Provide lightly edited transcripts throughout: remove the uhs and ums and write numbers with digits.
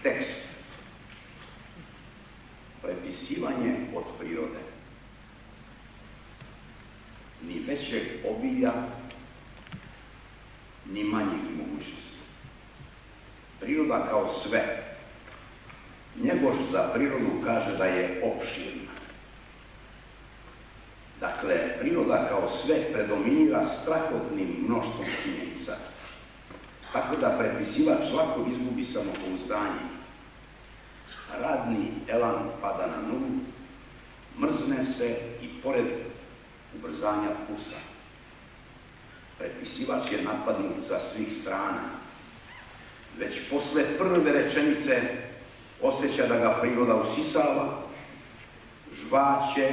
tekst. Prepisivanje od prirode. Ni većeg obilja, ni manjih mogućnosti. Priroda kao sve. Njegoš za prirodu kaže da je opširna. Dakle, priroda kao sve predominira strahotnim mnoštvom činjenica. Tako da prepisivač lako izgubi samopouzdanje. Radni elan pada na nulu, mrzne se i pored ubrzanja pulsa. Prepisivač je napadnut sa svih strana. Već posle prve rečenice osjeća da ga priroda usisava, žvaće,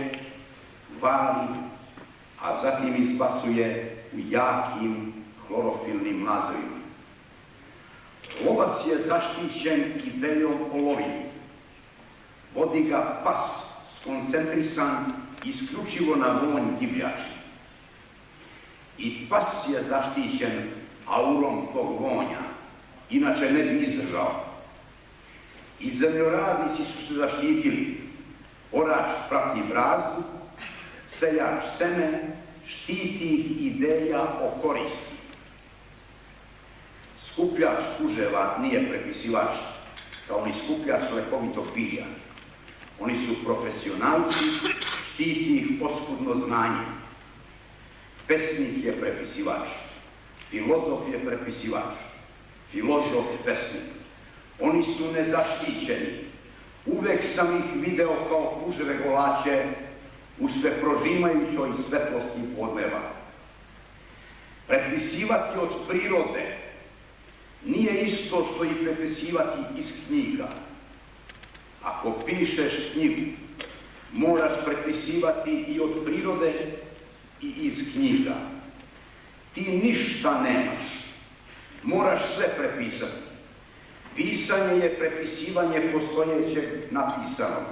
vali, a zatim izbacuje u jakim hlorofilnim mlazovima. Lovac je zaštićen kibeljom olovine. Vodi ga pas skoncentrisan isključivo na vonj divljači. I pas je zaštićen aurom tog vonja, inače ne bi izdržao. I zemljoradnici su se zaštitili. Orač prati brazdu, seljač seme, štiti ideja o koristi. Skupljač puževa nije prepisivač, kao ni skupljač lekovitog pilja. Oni su profesionalci, štiti ih oskudno znanje. Pesnik je prepisivač, filozof je prepisivač, filozof pesnik. Oni su nezaštićeni. Uvek sam ih video kao puževe golače u sve prožimajućoj svetlosti podneva. Prepisivati od prirode nije isto što i prepisivati iz knjiga. Ako pišeš knjigu, moraš prepisivati i od prirode i iz knjiga. Ti ništa nemaš. Moraš sve prepisati. Pisanje je prepisivanje postojećeg napisanog.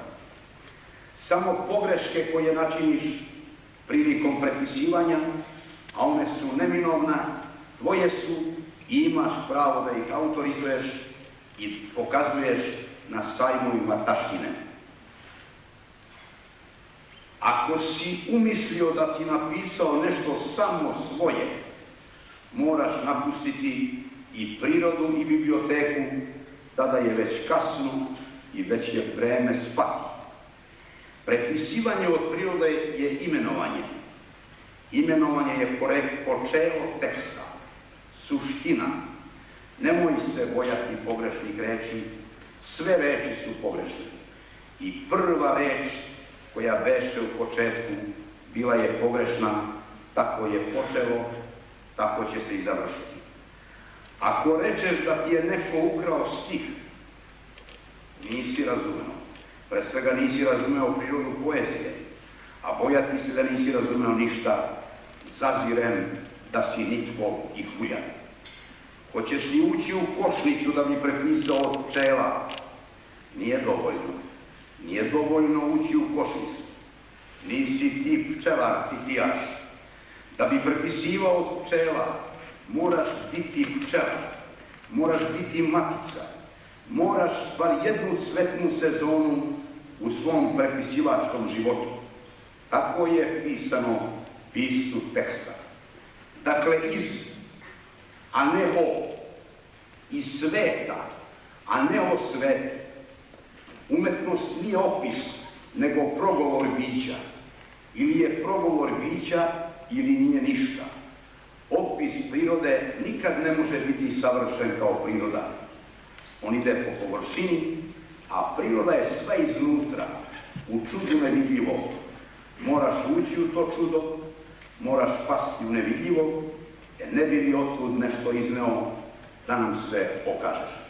Samo pogreške koje načiniš prilikom prepisivanja, a one su neminovna, tvoje su i imaš pravo da ih autorizuješ i pokazuješ na sajmovima taštine. Ako si umislio da si napisao nešto samo svoje, moraš napustiti i prirodu i biblioteku, tada je već kasno i već je vreme spati. Prepisivanje od prirode je imenovanje. Imenovanje je počelo teksta, suština. Nemoj se bojati pogrešnih reči, sve reči su pogrešne. I prva reč koja beše u početku bila je pogrešna, tako je počelo, tako će se i završiti. Ako rečeš da ti je neko ukrao stih, nisi razumeo. Pre svega nisi razumeo prirodu poezije, a bojati se da nisi razumeo ništa, zazirem da si nitko i huljan. Hoćeš li ući u košnicu da bi prepisao od pčela? Nije dovoljno. Nije dovoljno ući u košnicu. Nisi ti pčelar, cicijaš. Da bi prepisivao od pčela, moraš biti pčelar, moraš biti matica, moraš bar jednu cvetnu sezonu u svom prepisivačkom životu. Tako je pisano piscu teksta. Dakle, iz, a ne o, iz sveta, a ne o svete. Umetnost nije opis, nego progovor bića. Ili je progovor bića, ili nije ništa. Opis prirode nikad ne može biti savršen kao priroda. On ide po površini, a priroda je sve iznutra, u čudu nevidljivo. Moraš ući u to čudo, moraš pasti u nevidljivo, jer ne bi li otud nešto izneo da nam se pokažeš.